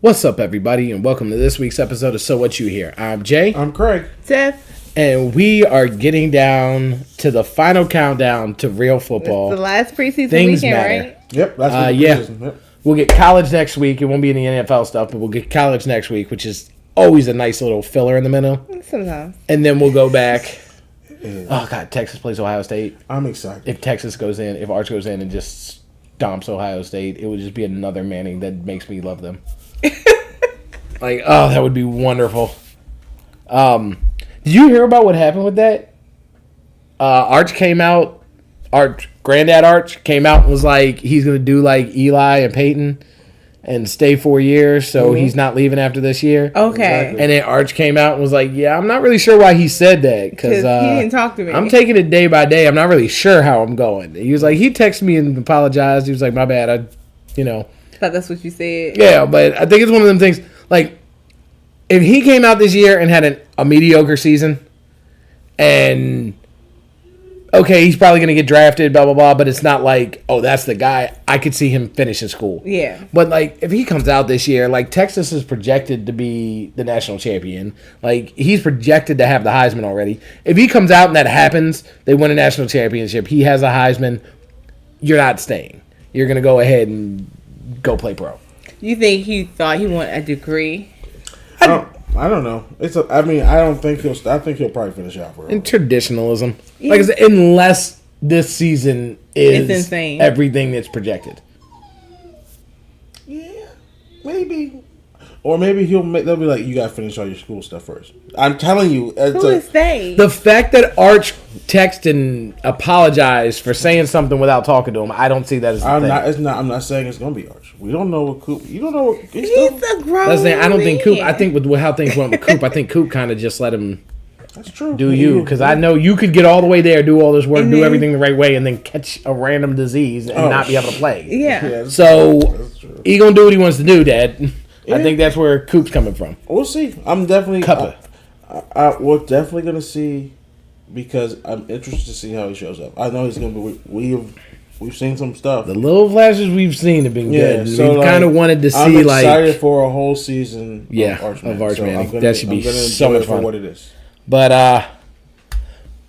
What's up, everybody, and welcome to this week's episode of So What You Hear. I'm Jay. I'm Craig. Tiff. And we are getting down to the final countdown to real football. It's the last preseason Things weekend, matter. right? Yep, that's what yeah. Yep. We'll get college next week. It won't be any NFL stuff, but we'll get college next week, which is always a nice little filler in the middle. Sometimes. And then we'll go back. Oh, God, Texas plays Ohio State. I'm excited. If Texas goes in, if Arch goes in and just stomps Ohio State, it would just be another Manning that makes me love them. Like, oh, that would be wonderful. Did you hear about what happened with that? Granddad Arch came out and was like, he's going to do like Eli and Peyton and stay 4 years, so he's not leaving after this year. Okay. Exactly. And then Arch came out and was like, yeah, I'm not really sure why he said that. Because he didn't talk to me. I'm taking it day by day. I'm not really sure how I'm going. He was like, he texted me and apologized. He was like, my bad. Thought that's what you said. Yeah, but I think it's one of them things, like, if he came out this year and had a mediocre season, and, okay, he's probably going to get drafted, blah, blah, blah, but it's not like, oh, that's the guy. I could see him finishing school. Yeah. But, like, if he comes out this year, like, Texas is projected to be the national champion. Like, he's projected to have the Heisman already. If he comes out and that happens, they win a national championship, he has a Heisman, you're not staying. You're going to go ahead and go play pro. You think he thought he wanted a degree? I don't know. I don't think he'll. I think he'll probably finish out for In it. traditionalism. Yeah. Like I said, unless this season is It's insane. everything that's projected. Yeah, maybe. Or maybe they'll be like, you got to finish all your school stuff first. I'm telling you. Who is they? The fact that Arch texted and apologized for saying something without talking to him, I don't see that as the thing. I'm not saying it's going to be Arch. We don't know what Coop. You don't know what. He's a grown That's the thing. I don't think Coop. man. I think with how things went with Coop, I think Coop kind of just let him That's true. do you. Because I know you could get all the way there, do all this work, And do then- everything the right way, and then catch a random disease and not be able to play. Yeah. So That's true. he going to do what he wants to do, Dad. I Yeah. think that's where Coop's coming from. We'll see. I'm definitely. Cuppa. We're definitely going to see, because I'm interested to see how he shows up. I know he's going to be. We've seen some stuff. The little flashes we've seen have been good. so We've kind of wanted to see, I'm like, excited for a whole season. Yeah, of Arch Manning. That should be I'm gonna so enjoy much it for fun. what it is. But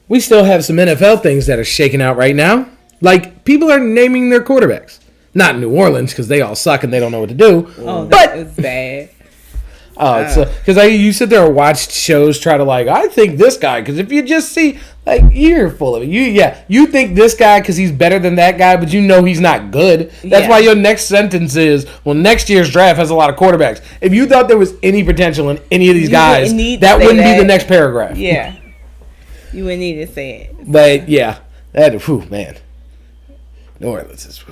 we still have some NFL things that are shaking out right now. Like, people are naming their quarterbacks. Not in New Orleans, because they all suck and they don't know what to do. Oh, but that was bad. because you sit there and watch shows try to, like, I think this guy, because if you just see, like, you're full of it. You think this guy because he's better than that guy, but you know he's not good. That's Yeah. why your next sentence is, well, next year's draft has a lot of quarterbacks. If you thought there was any potential in any of these guys, wouldn't need to that say wouldn't be that. the next paragraph. Yeah. You wouldn't need to say it. But yeah, man, New Orleans is.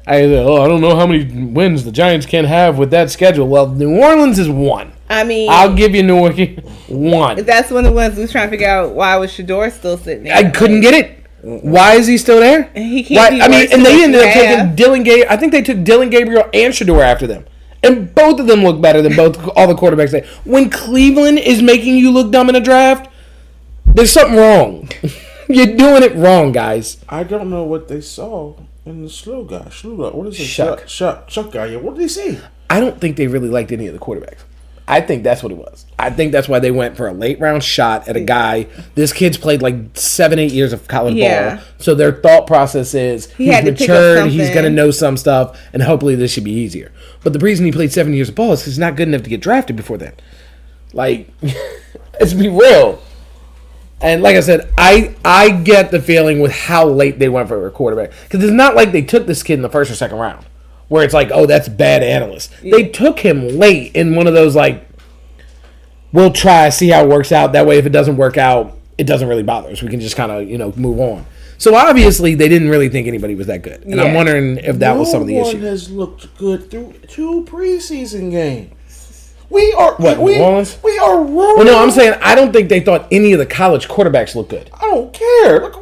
I don't know how many wins the Giants can have with that schedule. Well, New Orleans is one. I mean, I'll give you New Orleans one. that's one of the ones we was trying to figure out why was Shador still sitting there. I couldn't get it. Why is he still there? He can't be I mean, worse and than they what ended you up taking have. Dylan Gabriel. I think they took Dylan Gabriel and Shador after them. And both of them look better than all the quarterbacks. When Cleveland is making you look dumb in a draft, there's something wrong. You're doing it wrong, guys. I don't know what they saw in the slow guy. What is it? Shuck. Shuck guy. Yeah. What did they see? I don't think they really liked any of the quarterbacks. I think that's what it was. I think that's why they went for a late round shot at a guy. This kid's played like 7-8 years of college Yeah. ball. So their thought process is he's had to pick up matured, he's something. going to know some stuff, and hopefully this should be easier. But the reason he played 7 years of ball is because he's not good enough to get drafted before then. Like, let's be real. And like I said, I get the feeling with how late they went for a quarterback. Because it's not like they took this kid in the first or second round. Where it's like, oh, that's bad analyst. Yeah. They took him late in one of those, like, we'll try, see how it works out. That way, if it doesn't work out, it doesn't really bother us. We can just kind of, move on. So, obviously, they didn't really think anybody was that good. And I'm Yeah. wondering if that was some of the No one issue. has looked good through 2 preseason games. We are What, we, New Orleans? we are rolling. Well, no, I'm saying I don't think they thought any of the college quarterbacks looked good. I don't care. Look.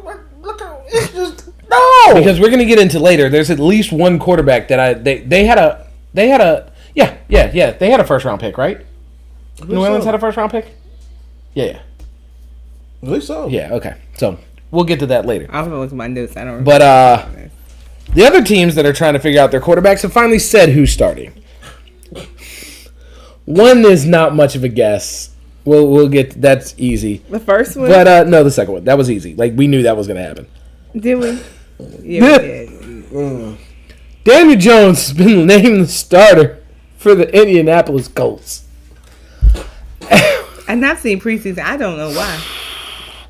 It's just no. Because we're going to get into later. There's at least one quarterback that they had a they had a first round pick, right? New Orleans had a first round pick? Yeah. At least so. Yeah, okay. So we'll get to that later. I'll have to look at my notes. I don't remember. But the other teams that are trying to figure out their quarterbacks have finally said who's starting. One is not much of a guess. We'll get that's easy. The first one? But no, the second one. That was easy. Like we knew that was gonna happen. Did we? Yeah, we did. Daniel Jones has been named the starter for the Indianapolis Colts. I've not seen preseason. I don't know why.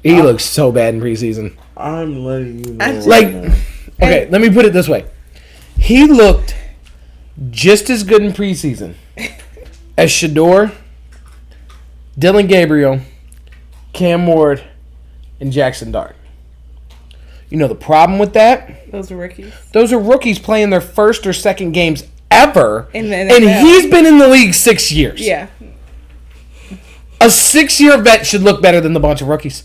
He looks so bad in preseason. I'm letting you know. Okay, let me put it this way. He looked just as good in preseason as Shador, Dylan Gabriel, Cam Ward, and Jackson Dart. You know the problem with that? Those are rookies. Those are rookies playing their first or second games ever. In the NFL. And he's been in the league 6 years. Yeah. A 6-year vet should look better than the bunch of rookies.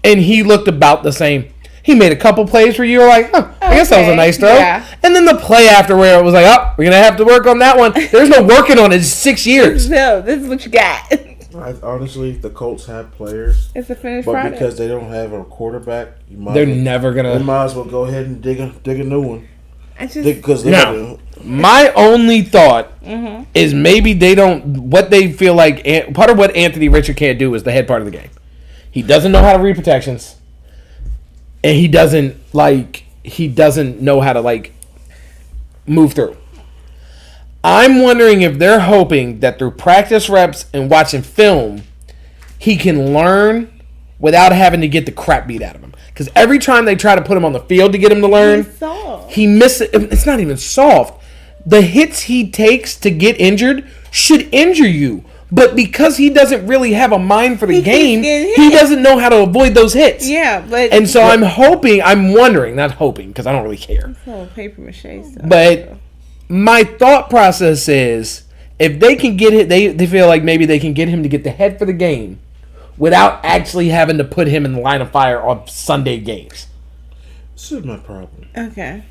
And he looked about the same. He made a couple plays where you were like, I guess that was a nice throw. Yeah. And then the play after where it was like, we're going to have to work on that one. There's no working on it. It's 6 years. No, this is what you got. Honestly, the Colts have players. It's a finished but product. Because they don't have a quarterback, they're never going to. They might as well go ahead and dig a new one. Now, my only thought is maybe they don't, what they feel like, part of what Anthony Richard can't do is the head part of the game. He doesn't know how to read protections. And he doesn't know how to, move through. I'm wondering if they're hoping that through practice reps and watching film, he can learn without having to get the crap beat out of him. Because every time they try to put him on the field to get him to learn, he misses. It's not even soft. The hits he takes to get injured should injure you. But because he doesn't really have a mind for the game, he doesn't know how to avoid those hits. Yeah, but... And so I'm wondering, not hoping, because I don't really care. It's all paper mache stuff. But my thought process is, if they can get it, they feel like maybe they can get him to get the head for the game without actually having to put him in the line of fire on Sunday games. This is my problem. Okay.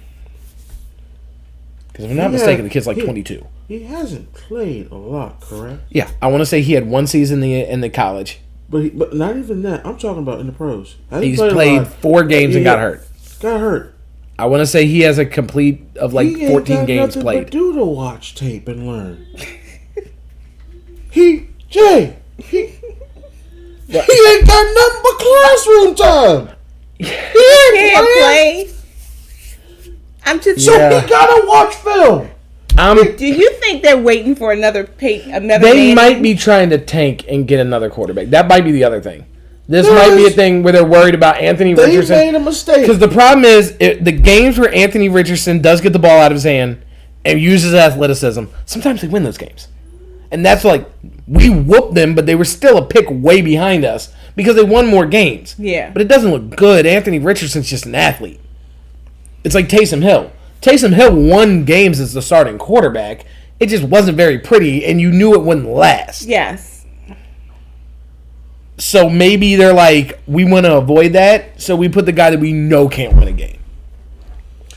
Because if I'm not mistaken, the kid's 22. He hasn't played a lot, correct? Yeah, I want to say he had one season in the college. But not even that. I'm talking about in the pros. He's played 4 games and got hurt. Got hurt. I want to say he has a complete of 14 games played. But do to watch tape and learn. He ain't got nothing but classroom time. He can't play. So he gotta watch film. Do you think they're waiting for another They might be trying to tank and get another quarterback. That might be the other thing. This might be a thing where they're worried about Anthony Richardson. They made a mistake. Because the problem is, the games where Anthony Richardson does get the ball out of his hand and uses athleticism, sometimes they win those games. And that's we whooped them, but they were still a pick way behind us because they won more games. Yeah. But it doesn't look good. Anthony Richardson's just an athlete. It's like Taysom Hill. Taysom Hill won games as the starting quarterback. It just wasn't very pretty, and you knew it wouldn't last. Yes. So maybe they're like, we want to avoid that, so we put the guy that we know can't win a game.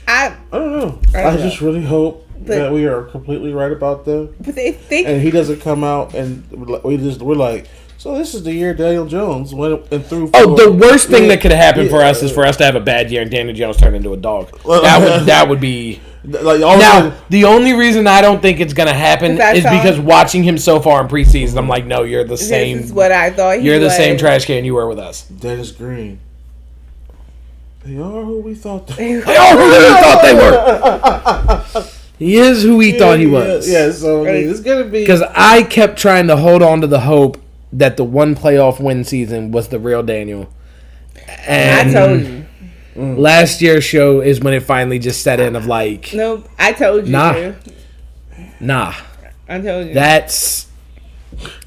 I don't know. I just really hope that we are completely right about them. But they think, and he doesn't come out and we're like, so this is the year Daniel Jones went and threw. The worst thing that could have happened for us is for us to have a bad year and Daniel Jones turned into a dog. That would be. Now, the only reason I don't think it's going to happen is because watching him so far in preseason, I'm like, no, you're the same. This is what I thought you're the same trash can you were with us. Dennis Green. They are who we thought they were. He is who we thought he was. Yeah, so it's going to be. Because I kept trying to hold on to the hope that the one playoff win season was the real Daniel. And I told you. Last year's show is when it finally just set in of No, I told you. Nah. I told you. That's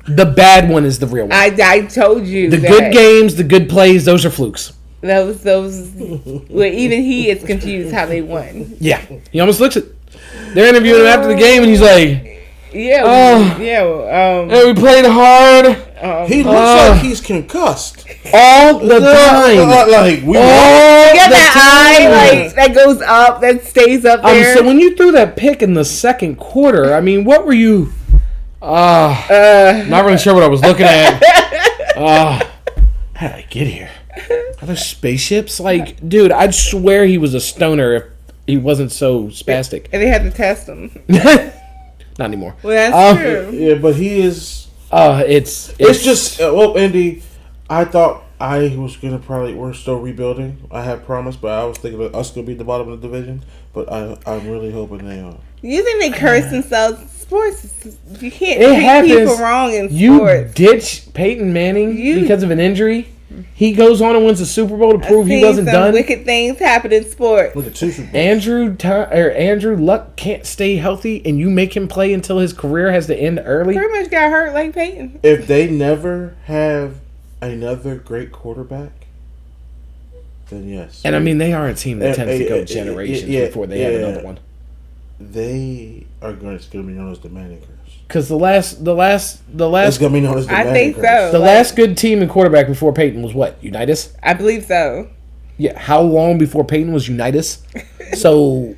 the bad one is the real one. I told you. The good games, the good plays, those are flukes. Those well, even he is confused how they won. Yeah. He almost looks at they're interviewing him after the game and he's like, we played hard. He looks like he's concussed all the time. That eye that goes up, that stays up there. So when you threw that pick in the second quarter, I mean, what were you? Not really sure what I was looking at. How did I get here? Are there spaceships? Dude, I'd swear he was a stoner if he wasn't so spastic. And they had to test him. Not anymore. Well, that's true. Yeah, but he is. It's just Andy. I thought I was gonna we're still rebuilding. I had promised, but I was thinking of us gonna be at the bottom of the division. But I'm really hoping they are. You think they curse themselves? Sports, you can't It treat happens. people wrong in You sports. ditch Peyton Manning because of an injury. He goes on and wins the Super Bowl to prove he wasn't done. Wicked things happen in sports. Look at two Super Bowls. Andrew Luck can't stay healthy, and you make him play until his career has to end early. Pretty much got hurt like Peyton. If they never have another great quarterback, then yes. And I mean, they are a team that tends to go generations before they have another one. They are going to be known as the Manning curse. Because the last It's going to be known as the Manning think curse. so. the last good team and quarterback before Peyton was what? Unitas? I believe so. Yeah. How long before Peyton was Unitas? So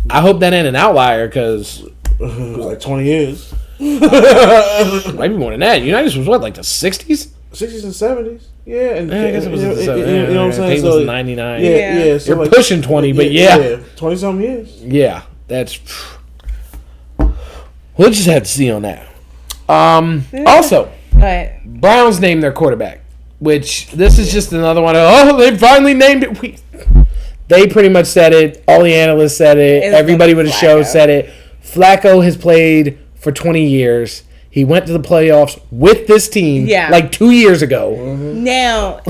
I hope that ain't an outlier because It was like 20 years. maybe more than that. Unitas was what, like the 60s? 60s and 70s. Yeah, and I guess it was you know what I'm saying. Peyton was in 99. Yeah. So You're like, pushing 20, but yeah. 20 something years. Yeah, that's. We'll just have to see on that. Also, But Browns named their quarterback, which this is just another one. They finally named it. They pretty much said it. All the analysts said it. Everybody with a show said it. Flacco has played for 20 years. He went to the playoffs with this team like 2 years ago. now,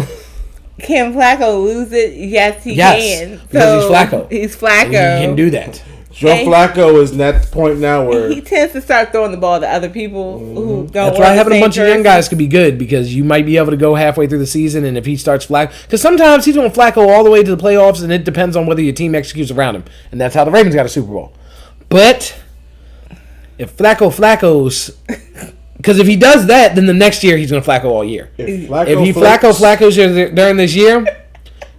can Flacco lose it? Yes, he can. Because he's Flacco. He's Flacco. He can do that. Joe Flacco is at the point now where he tends to start throwing the ball to other people who don't. That's why having a bunch of young guys could be good because you might be able to go halfway through the season, and if he starts Flacco, because sometimes he's going Flacco all the way to the playoffs, and it depends on whether your team executes around him, and that's how the Ravens got a Super Bowl. But if Flacco's, because if he does that, then the next year he's going to Flacco all year. If he Flacco's during this year,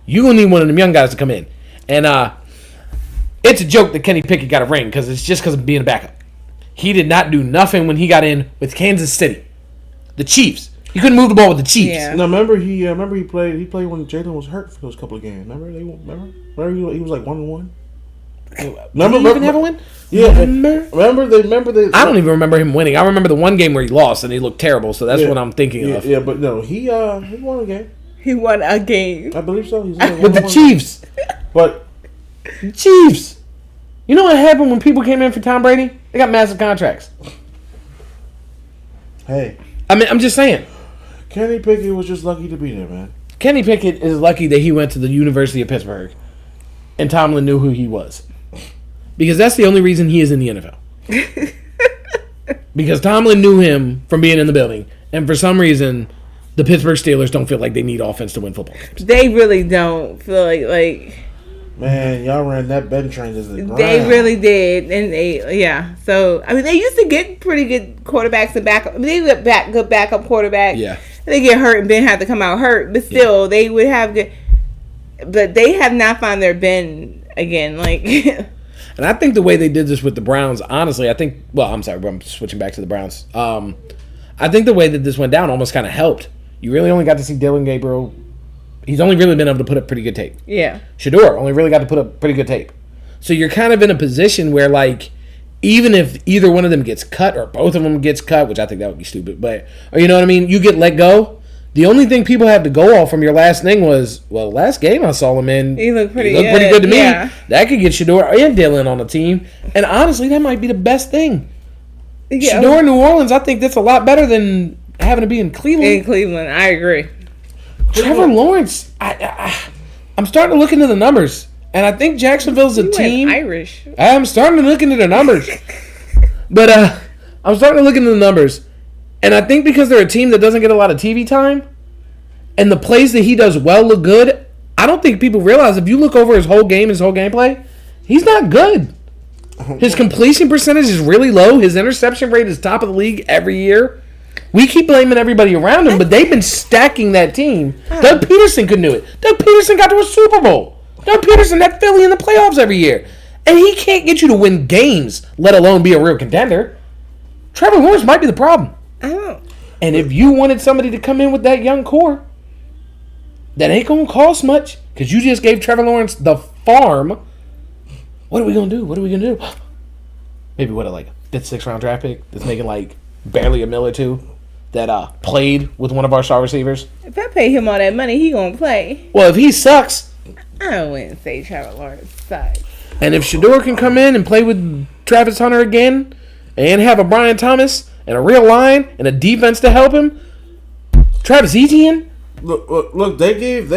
you're going to need one of them young guys to come in, and it's a joke that Kenny Pickett got a ring because it's just because of being a backup. He did not do nothing when he got in with Kansas City, the Chiefs. He couldn't move the ball with the Chiefs. Yeah. No, remember he played. He played when Jalen was hurt for those couple of games. Remember he was like 1-1. Remember? Did he even have a win? Yeah. Remember they. I don't even remember him winning. I remember the one game where he lost and he looked terrible. So that's what I'm thinking of. Yeah, but no, he won a game. He won a game. I believe so. With the Chiefs. But Chiefs. You know what happened when people came in for Tom Brady? They got massive contracts. Hey. I mean, I'm just saying. Kenny Pickett was just lucky to be there, man. Kenny Pickett is lucky that he went to the University of Pittsburgh and Tomlin knew who he was. Because that's the only reason he is in the NFL. Because Tomlin knew him from being in the building. And for some reason, the Pittsburgh Steelers don't feel like they need offense to win football games. They really don't feel like man, y'all ran that Ben train as the ground. They really did, and So I mean, they used to get pretty good quarterbacks and backup. I mean, they get good backup quarterbacks. Yeah, they get hurt and Ben had to come out hurt, but still they would have good. But they have not found their Ben again. And I think the way they did this with the Browns, honestly, I'm sorry, I'm switching back to the Browns. I think the way that this went down almost kind of helped. You really only got to see Dylan Gabriel. He's only really been able to put up pretty good tape. Yeah. Shador only really got to put up pretty good tape. So you're kind of in a position where, even if either one of them gets cut or both of them gets cut, which I think that would be stupid, or you know what I mean, you get let go. The only thing people have to go off from your last thing was, last game I saw him in, he looked pretty good to me. Yeah. That could get Shador and Dylan on the team. And honestly, that might be the best thing. Yeah. Shador in New Orleans, I think that's a lot better than having to be in Cleveland. In Cleveland, I agree. Trevor Lawrence, I'm starting to look into the numbers, and I think Jacksonville's a team. Irish. I'm starting to look into the numbers, but I'm starting to look into the numbers, and I think because they're a team that doesn't get a lot of TV time, and the plays that he does well look good. I don't think people realize if you look over his whole gameplay, he's not good. His completion percentage is really low. His interception rate is top of the league every year. We keep blaming everybody around him, but they've been stacking that team. Doug Peterson couldn't do it. Doug Peterson got to a Super Bowl. Doug Peterson had Philly in the playoffs every year. And he can't get you to win games, let alone be a real contender. Trevor Lawrence might be the problem. And if you wanted somebody to come in with that young core, that ain't going to cost much because you just gave Trevor Lawrence the farm. What are we going to do? maybe what, like 5th, 6th round draft pick that's making like barely $1 million or $2 million that played with one of our star receivers. If I pay him all that money, he gonna play. Well, if he sucks, I wouldn't say Trevor Lawrence sucks. and if Shador can come in and play with Travis Hunter again, and have a Brian Thomas and a real line and a defense to help him, Travis Etienne. Look! They gave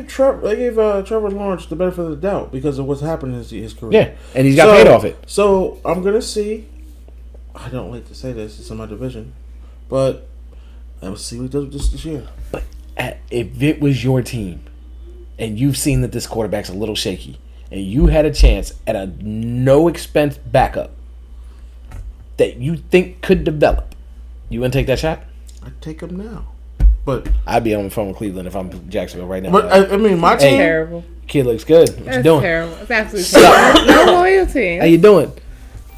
Trevor Lawrence the benefit of the doubt because of what's happened in his career. Yeah, and he's got paid off it. So I'm gonna see. I don't like to say this; it's in my division, but I'm see what he does this year. But if it was your team, and you've seen that this quarterback's a little shaky, and you had a chance at a no expense backup that you think could develop, you wouldn't take that shot? I'd take him now. But I'd be on the phone with Cleveland if I'm Jacksonville right now. But I mean, my team. Terrible. Kid looks good. What That's you doing? terrible. It's absolutely terrible. No loyalty. How you doing?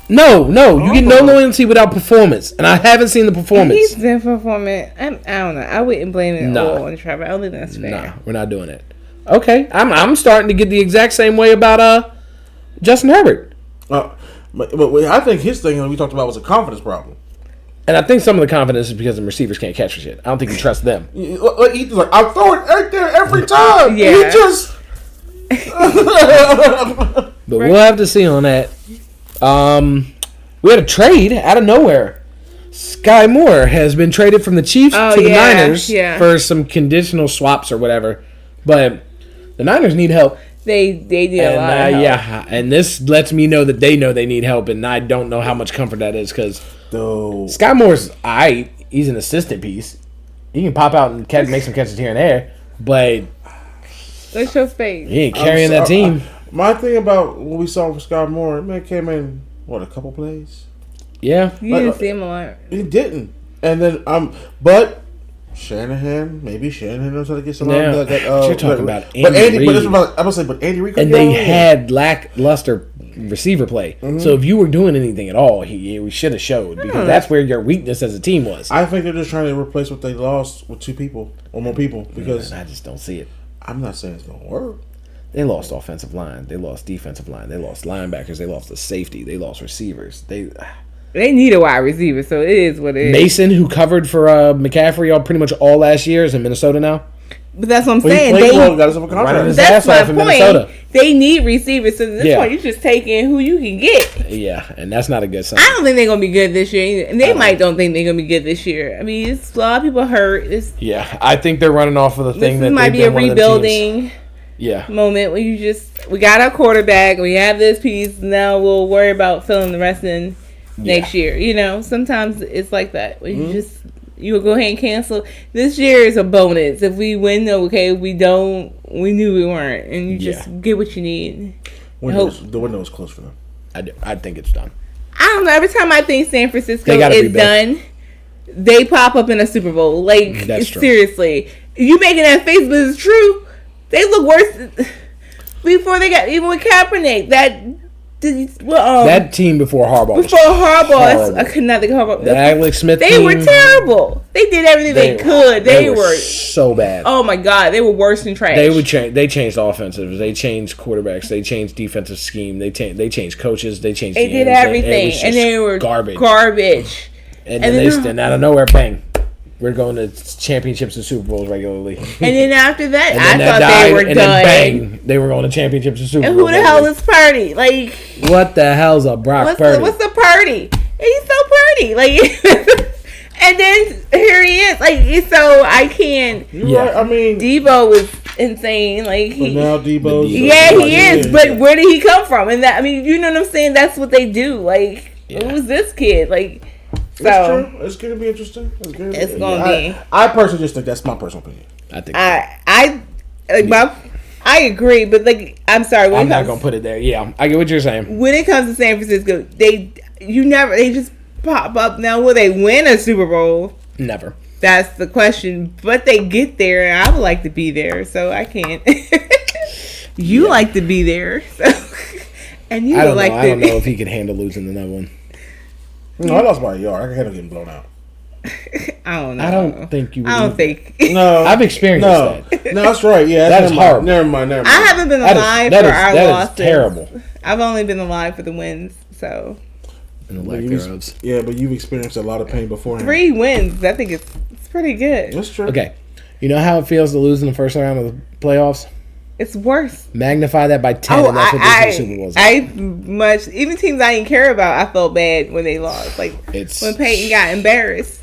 No. You get no loyalty without performance, and I haven't seen the performance. He's been performing. I don't know. I wouldn't blame it all on Trevor. I don't think that's fair. Nah, we're not doing it. Okay, I'm starting to get the exact same way about Justin Herbert. But I think his thing that we talked about was a confidence problem. And I think some of the confidence is because the receivers can't catch for shit. I don't think you trust them. He's like, I'm throwing it right there every time. Yeah. He just. But we'll have to see on that. We had a trade out of nowhere. Sky Moore has been traded from the Chiefs to the Niners for some conditional swaps or whatever. But the Niners need help. They need a lot of help. Yeah, and this lets me know that they know they need help, and I don't know how much comfort that is because Sky Moore's he's an assistant piece. He can pop out and make some catches here and there, but what's your face? He ain't carrying that team. My thing about what we saw from Sky Moore, man came in a couple plays. Yeah, you didn't see him a lot. He didn't, and then but. Maybe Shanahan knows how to get some. Yeah, you're talking about Andy Reid. But Andy Reid. And they had lackluster receiver play. Mm-hmm. So if you were doing anything at all, we should have showed because that's where your weakness as a team was. I think they're just trying to replace what they lost with 2 people or more people because I just don't see it. I'm not saying it's gonna work. They lost offensive line. They lost defensive line. They lost linebackers. They lost the safety. They lost receivers. They need a wide receiver, so it is what it is. Mason, who covered for McCaffrey pretty much all last year, is in Minnesota now. But that's what I'm saying. He got himself a contract. That's my point. They need receivers, so at this point, you're just taking who you can get. Yeah, and that's not a good sign. I don't think they're going to be good this year either. And they don't think they're going to be good this year. I mean, a lot of people hurt. I think they're running off of the thing that might be a rebuilding moment where we got our quarterback, we have this piece, now we'll worry about filling the rest in next year. Sometimes it's like that. Where you go ahead and cancel. This year is a bonus. If we win, okay. If we don't, we knew we weren't. And you just get what you need. The window is close for them. I think it's done. I don't know. Every time I think San Francisco is done, they pop up in a Super Bowl. Like, seriously. You making that face, but it's true. They look worse before they got, even with Kaepernick. That team before Harbaugh. I could not think of Harbaugh. The Alex Smith They team, were terrible. They did everything they could. They were so bad. Oh my God, they were worse than trash. They changed offensives. They changed quarterbacks. They changed defensive scheme. They changed coaches. They did everything, and they were garbage. And then out of nowhere, bang. We're going to championships and Super Bowls regularly. And then after that, I thought they were done. Then bang, they were going to championships and Super Bowls. And who the hell is Purdy? Like, what the hell's a Brock Purdy? What's the Purdy? He's so pretty. Like, and then here he is. Like, so I can't. Right. I mean, Debo was insane. Like, now Debo's. He is. But where did he come from? And that, I mean, you know what I'm saying? That's what they do. Like, who's this kid? Like. So, it's true. It's going to be interesting. It's going to be. I personally just think that's my personal opinion. I think. I agree, but like, I'm sorry. I'm not going to put it there. Yeah, I get what you're saying. When it comes to San Francisco, they just pop up. Now, will they win a Super Bowl? Never. That's the question. But they get there, and I would like to be there, so I can't. You like to be there, so. And you would like to. I don't know if he can handle losing another one. No, I lost by a yard. I can handle getting blown out. I don't know. I don't think you would. I don't think. No. I've experienced that. No, that's right. Yeah, that's horrible. Never mind. I haven't been alive for our losses. That is terrible. I've only been alive for the wins, so. and the lack thereof. Yeah, but you've experienced a lot of pain beforehand. 3 wins. I think it's pretty good. That's true. Okay. You know how it feels to lose in the first round of the playoffs? It's worse. Magnify that by 10, and that's what this Super Bowl is. Even teams I didn't care about, I felt bad when they lost. Like when Peyton got embarrassed.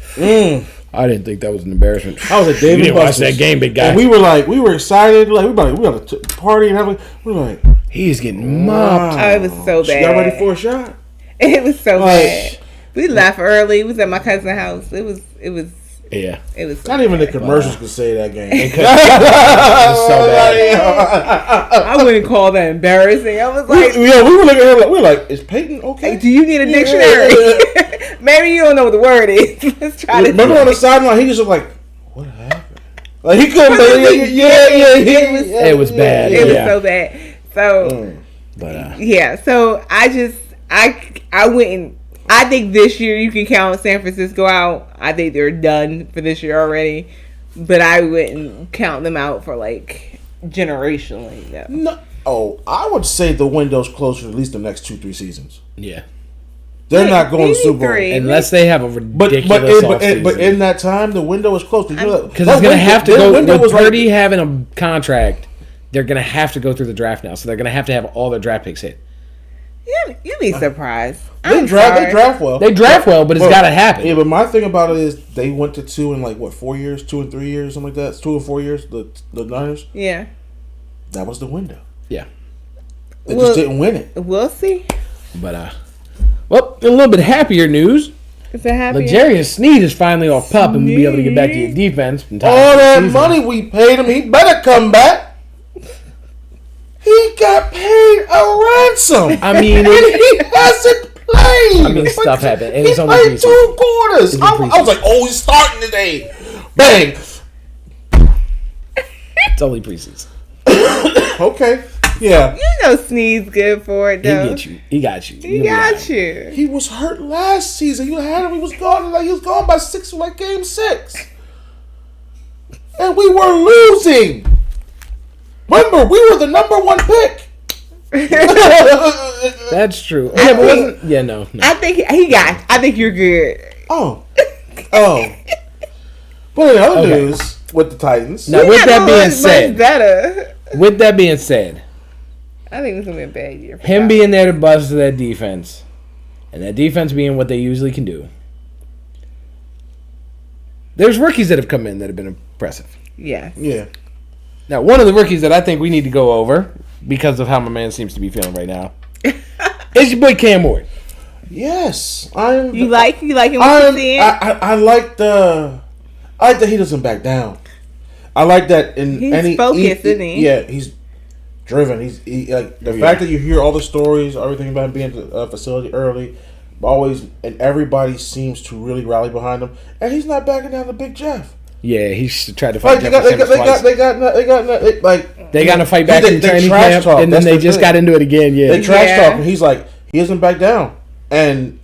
I didn't think that was an embarrassment. I was like, David, watch that game, big guy. And we were excited. Like we got to party and have. We're like, he's getting mopped. Oh, it was so bad. Y'all ready for a shot? It was so bad. We left early. We was at my cousin's house. It was. Yeah. It was not even the commercials could say that game. It was so bad. I wouldn't call that embarrassing. I was like, we were looking at him we were like, is Peyton okay? Do you need a dictionary? Maybe you don't know what the word is. Let's try to. Remember on the sideline, he just looked like, what happened? Like he couldn't believe it. It was bad. It was so bad. So, yeah. So I wouldn't. I think this year you can count San Francisco out. I think they're done for this year already. But I wouldn't count them out for like generationally. No. Oh, I would say the window's closer at least the next 2-3 seasons. Yeah. They're not going to Super Bowl. Unless they have a ridiculous offseason. But in that time, the window is close. Because it's going to have to go. With Purdy having a contract, they're going to have to go through the draft now. So they're going to have all their draft picks hit. You'd be surprised. They draft well. They draft well, but it's got to happen. Yeah, but my thing about it is they went to 2 in 4 years, 2 and 3 years, something like that. It's 2 and 4 years. The Niners. Yeah. That was the window. Yeah. They just didn't win it. We'll see. But well, a little bit happier news. It's a happy. L'Jarius Sneed is finally off pup and will be able to get back to your defense. All that money we paid him, he better come back. He got paid a ransom. I mean, and he hasn't played. I mean, stuff happened. And he played 2 quarters. I was like, oh, he's starting today. Bang. It's only preseason. Okay. Yeah. You know Sneed's good for it, though. He got you. He got you. He was hurt last season. You had him. He was gone. He was gone by 6, game 6. And we were losing. Remember, we were the number 1 pick. That's true. No. I think you're good. Oh. But in other news, with the Titans. Now, with that being said, better. With that being said, I think it's gonna be a bad year. Him being there to bust that defense, and that defense being what they usually can do. There's rookies that have come in that have been impressive. Yeah. Yeah. Now, one of the rookies that I think we need to go over, because of how my man seems to be feeling right now, is your boy Cam Ward. Yes. You like him what you seeing? I like that he doesn't back down. I like that he's focused, isn't he? Yeah, he's driven. The fact that you hear all the stories, everything about being at the facility early, and everybody seems to really rally behind him, and he's not backing down to Big Jeff. Yeah, he's tried to fight. They got in a fight back in training camp, and then they just got into it again. Yeah, they trash talk, and he's like, he doesn't back down, and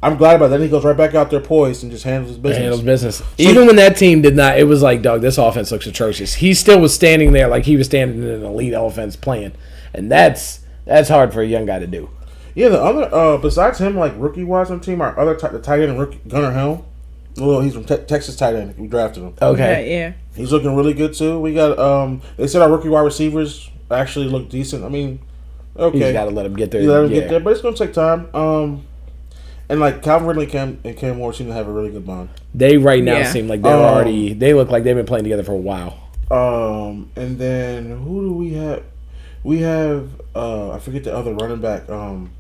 I'm glad about that. Then he goes right back out there poised and just handles his business. Even when that team did not, it was like, dog, this offense looks atrocious. He still was standing there like he was standing in an elite offense playing, and that's hard for a young guy to do. Yeah, the other besides him, like rookie wise on the team, our other the tight end rookie Gunnar Helm. Well, he's from Texas tight end. We drafted him. Okay. Yeah. He's looking really good too. We got they said our rookie wide receivers actually look decent. I mean, okay. You got to let him get there. Get there, but it's gonna take time. And like Calvin Ridley and Cam Ward seem to have a really good bond. They right now seem like they're already. They look like they've been playing together for a while. And then who do we have? We have I forget the other running back on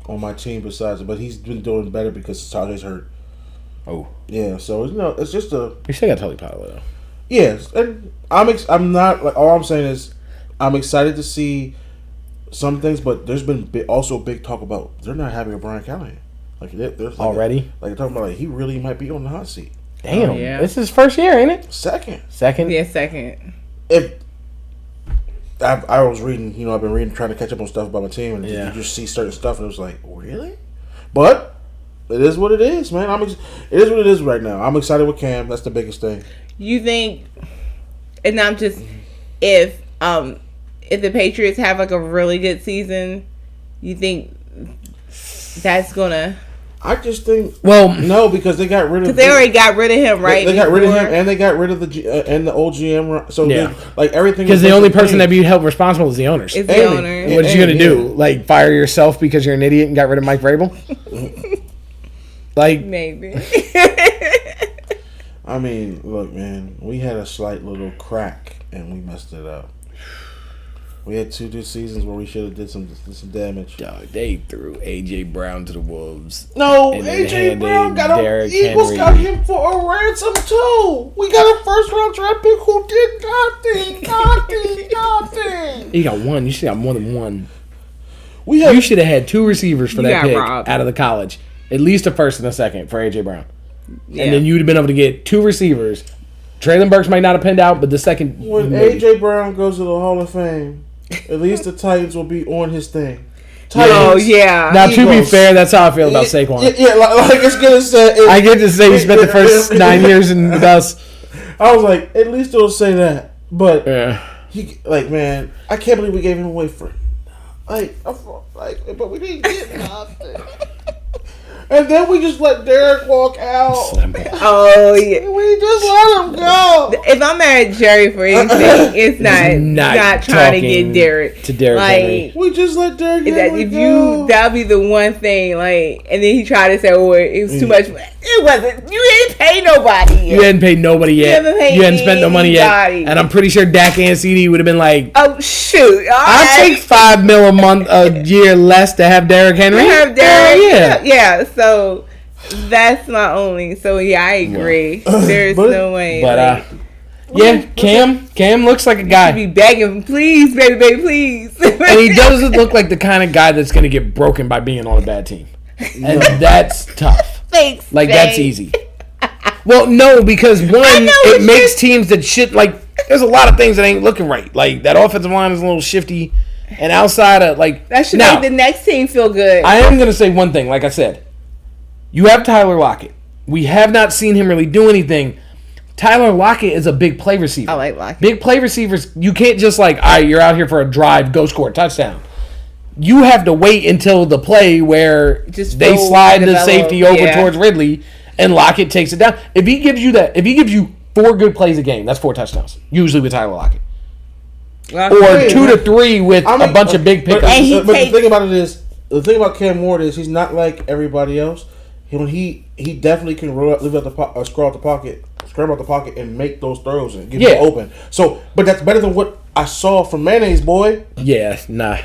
my team besides it, but he's been doing better because Tajay's hurt. Oh. Yeah, so it's just a. You still got Tully Pilot though. Yes, and I'm not like all I'm saying is I'm excited to see some things, but there's been also big talk about they're not happy with Brian Callahan. Like there's already they're talking about he really might be on the hot seat. Damn, This is his first year, ain't it? Second. Yeah, second. If I was reading, I've been reading, trying to catch up on stuff about my team, and you just see certain stuff, and it was like, really? But it is what it is, man. It is what it is right now. I'm excited with Cam. That's the biggest thing. You think, and I'm just if the Patriots have like a really good season, you think that's gonna I just think no, because they got rid of. Because they already got rid of him, right? They got rid of him, and they got rid of the old GM. So everything. Because the only person that be held responsible is the owners. Is the owner. What are you gonna do? Like fire yourself because you're an idiot and got rid of Mike Vrabel? Like maybe. I mean, look, man, we had a slight little crack and we messed it up. We had 2 seasons where we should have did some damage. Dog, they threw AJ Brown to the wolves. No, AJ Brown got him. Eagles got him for a ransom too. We got a first round draft pick who did nothing. He got one. You should have more than one. You should have had 2 receivers for that pick out of the college. At least a first and a second for AJ Brown. Yeah. And then you'd have been able to get 2 receivers. Traylon Burks might not have penned out, but the second. When AJ Brown goes to the Hall of Fame, at least the Titans will be on his thing. Titans, oh, yeah. Now, to be fair, that's how I feel about Saquon. Yeah, like it's going to say. I get to say he spent the first 9 years in the dust. I was like, at least it'll say that. But, man, I can't believe we gave him away for. But we didn't get nothing. And then we just let Derek walk out. Oh, yeah. We just let him go. If I'm mad at Jerry for anything, it's not trying to get Derek. To Derek Henry. We just let Derek Henry go. That'd be the one thing, and then he tried to say, oh, it was too much. It wasn't. You didn't pay nobody yet. You hadn't paid nobody yet. You hadn't spent no money yet. And I'm pretty sure Dak and CD would have been like, oh, shoot. I'll take $5 million a year less to have Derek Henry. Yeah. So that's my only. So yeah, I agree. There's no way. But Cam looks like a guy. He be begging, please, baby, please. And he doesn't look like the kind of guy that's going to get broken by being on a bad team. And that's tough. Thanks. That's easy. Well, no, because one, it makes teams that shit there's a lot of things that ain't looking right. Like that offensive line is a little shifty, and outside of that should make the next team feel good. I am going to say one thing. Like I said, you have Tyler Lockett. We have not seen him really do anything. Tyler Lockett is a big play receiver. I like Lockett. Big play receivers, you can't just all right, you're out here for a drive, go score a touchdown. You have to wait until the play where they slide the safety over towards Ridley and Lockett takes it down. If he gives you 4 good plays a game, that's 4 touchdowns. Usually with Tyler Lockett. Or 2 to 3 with a bunch of big pickups. But the thing about it is, the thing about Cam Ward is he's not like everybody else. He definitely can scramble out the pocket, and make those throws and get it open. So, but that's better than what I saw from Mayonnaise Boy. Yeah, nah.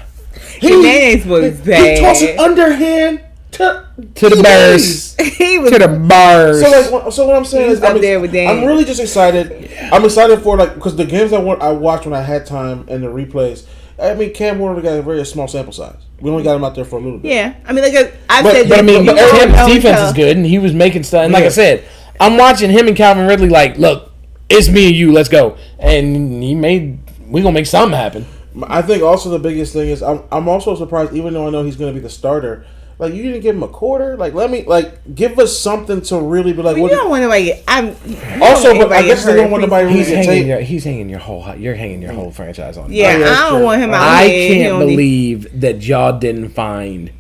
Mayonnaise was bad. He tossed it underhand to the Bears. He was to the Bears. So what I'm saying is, I'm really just excited. Yeah. I'm excited for because the games I watched when I had time and the replays. I mean, Cam Ward got a very small sample size. We only got him out there for a little bit. Yeah, I mean, Cam's defense is good, and he was making stuff. And like I said, I'm watching him and Calvin Ridley. Look, it's me and you. Let's go. And we gonna make something happen. I think also the biggest thing is I'm also surprised, even though I know he's gonna be the starter. You didn't give him a quarter. Give us something to really be like. You don't want nobody. But I guess they don't want nobody really to take. He's hanging your whole. You're hanging your whole franchise on. Yeah, I don't want him out. I can't believe that y'all didn't find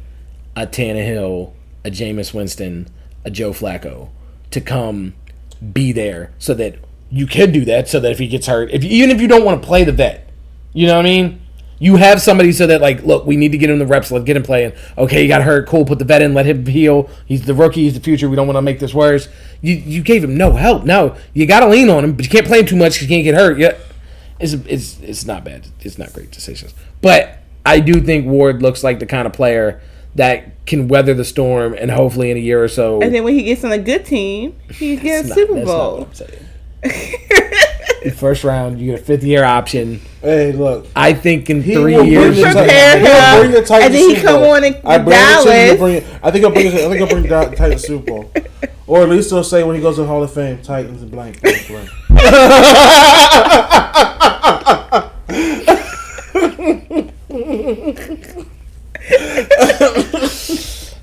a Tannehill, a Jameis Winston, a Joe Flacco to come be there so that you can do that. So that if he gets hurt, even if you don't want to play the vet, you know what I mean. You have somebody so that, look, we need to get him the reps. Let's get him playing. Okay, he got hurt. Cool, put the vet in. Let him heal. He's the rookie. He's the future. We don't want to make this worse. You gave him no help. No, you got to lean on him, but you can't play him too much because you can't get hurt. Yeah, it's not bad. It's not great decisions. But I do think Ward looks like the kind of player that can weather the storm and hopefully in a year or so. And then when he gets on a good team, he gets a Super Bowl. That's not what I'm saying. First round, you get a 5th-year option. Hey, look. I think in 3 years, prepare him, and then he come on in Dallas. I think he'll bring the Titans Super Bowl, or at least he'll say when he goes to the Hall of Fame, Titans and blank.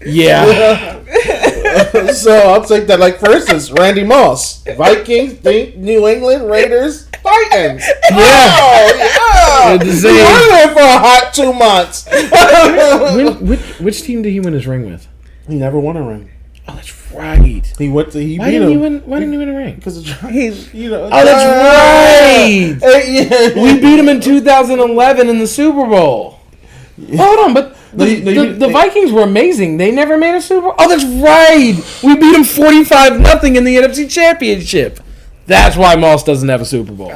Yeah. So I'll take that. For instance, Randy Moss, Vikings, New England, Raiders, Titans. Yeah. Oh, yeah. He won there for a hot 2 months. Which team did he win his ring with? He never won a ring. Oh, that's right. He went to. Why didn't he win a ring? Because he's, Oh, that's right. Yeah. We beat him in 2011 in the Super Bowl. Yeah. Hold on, but the Vikings were amazing. They never made a Super Bowl. Oh, that's right. We beat them 45-0 in the NFC Championship. That's why Moss doesn't have a Super Bowl.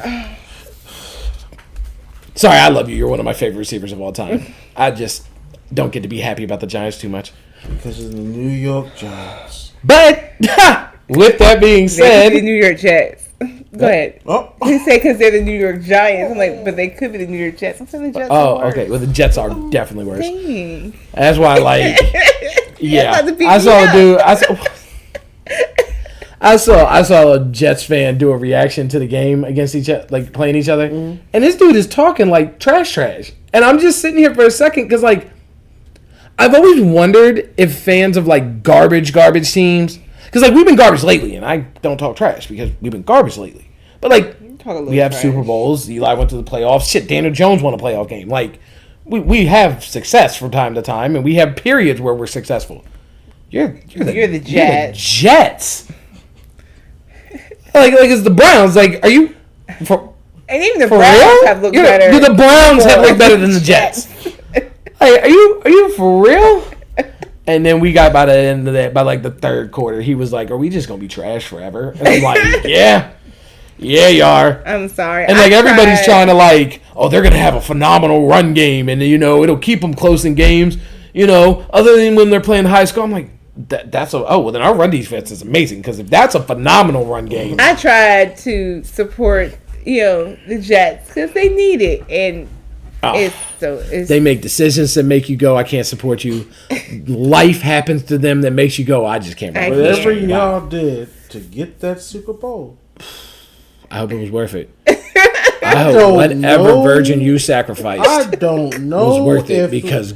Sorry, I love you. You're one of my favorite receivers of all time. I just don't get to be happy about the Giants too much. Because of the New York Giants. But, with that being said... the New York Jets. Go ahead. Oh. He said because they're the New York Giants. I'm like, but they could be the New York Jets. I'm saying the Jets are worse. Okay. Well, the Jets are definitely worse. Dang. That's why, like... Yeah. I saw a dude... I saw a Jets fan do a reaction to the game against each other, like playing each other, and this dude is talking like trash, and I'm just sitting here for a second because like I've always wondered if fans of like garbage teams, because like we've been garbage lately, and I don't talk trash because we've been garbage lately, but like we have trash. Super Bowls. Eli went to the playoffs. Shit, Daniel Jones won a playoff game. Like we have success from time to time, and we have periods where we're successul. You're the Jets. Like it's the Browns. Like, are you? And even the Browns have looked better. Do the Browns have looked better than the Jets? Like, are you for real? And then we got by the end of that, by like the third quarter, he was like, "Are we just gonna be trash forever?" And I'm like, "Yeah, you are." I'm sorry. And like everybody's trying to like, "Oh, they're gonna have a phenomenal run game, and it'll keep them close in games." Other than when they're playing high school, I'm like. Well then our run defense is amazing because if that's a phenomenal run game. I tried to support the Jets because they need it, and they make decisions that make you go, I can't support you. Life happens to them that makes you go, I just can't. Whatever y'all did to get that Super Bowl, I hope it was worth it. I hope whatever virgin you sacrificed, I don't know, was worth it because.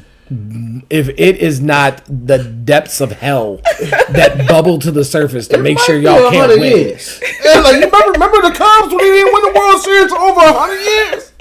If it is not the depths of hell that bubble to the surface to make sure y'all can't win. Yeah, like you remember the Cubs when they didn't win the World Series for over 100 years?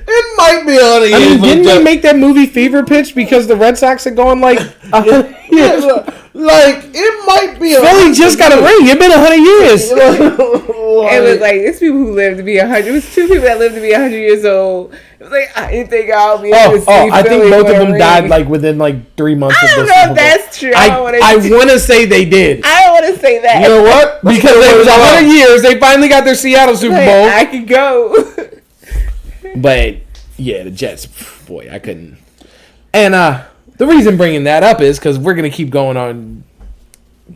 It might be 100 years. I mean, didn't they make that movie Fever Pitch because the Red Sox are going like 100 years? Like, it might be. Philly just got a ring. It's been 100 years. It was like, it's people who live to be 100. It was two people that lived to be 100 years old. It was like, I didn't think I'll be able to see I Philly think both of them died like within like 3 months of the Super Bowl. I don't know if that's true. I want to say they did. I don't want to say that. You know what? Because it was 100 years. They finally got their Seattle Super Bowl. I could go. But, yeah, the Jets, boy, I couldn't. And the reason bringing that up is because we're going to keep going on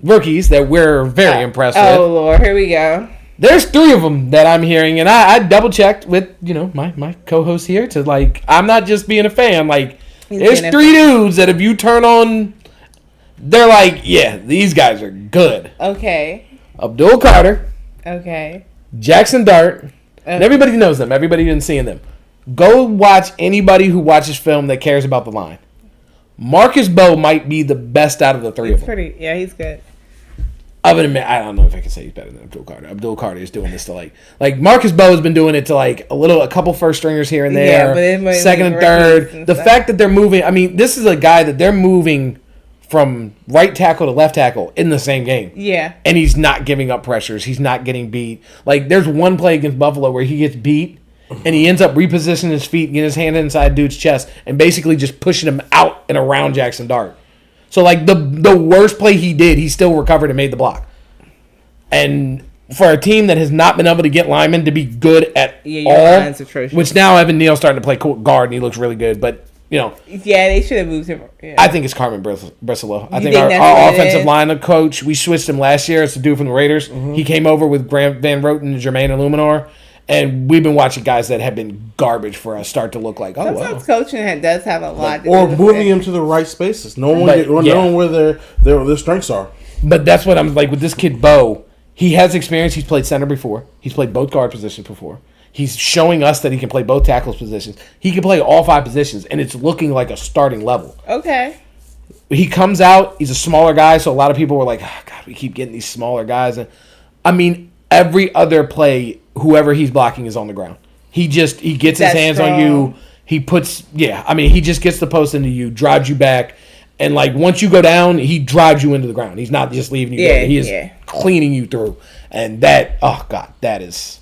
rookies that we're very impressed with. Oh, Lord. Here we go. There's 3 of them that I'm hearing, and I double-checked with, my co-host here to, like, I'm not just being a fan. Like, there's 3 dudes that if you turn on, they're like, yeah, these guys are good. Okay. Abdul Carter. Okay. Jackson Dart. Okay. And everybody knows them. Everybody didn't see them. Go watch anybody who watches film that cares about the line. Marcus Bowe might be the best out of the 3 of them. Yeah, he's good. Other than I don't know if I can say he's better than Abdul Carter. Abdul Carter is doing this to like Marcus Bowe has been doing it to like a couple first stringers here and there, but second and third. The fact that they're moving, I mean, this is a guy that they're moving from right tackle to left tackle in the same game. Yeah. And he's not giving up pressures. He's not getting beat. Like there's one play against Buffalo where he gets beat and he ends up repositioning his feet, getting his hand inside dude's chest, and basically just pushing him out and around Jackson Dart. So, like, the worst play he did, he still recovered and made the block. And for a team that has not been able to get linemen to be good at all, which now Evan Neal's starting to play guard and he looks really good, but, Yeah, they should have moved him. Yeah. I think it's Carmen Brissolo. I think our offensive line coach, we switched him last year. It's the dude from the Raiders. Mm-hmm. He came over with Grant Van Roten and Jermaine Illuminor. And we've been watching guys that have been garbage for us start to look like, sometimes coaching does have a lot. Or moving them to the right spaces. Knowing where their strengths are. But that's what I'm like with this kid, Bo. He has experience. He's played center before. He's played both guard positions before. He's showing us that he can play both tackles positions. He can play all 5 positions, and it's looking like a starting level. Okay. He comes out. He's a smaller guy, so a lot of people were like, God, we keep getting these smaller guys. And I mean, every other play, whoever he's blocking is on the ground. He gets his hands on you. He just gets the post into you, drives you back, And like once you go down, he drives you into the ground. He's not just leaving you there. He is cleaning you through. And that, oh God, that is.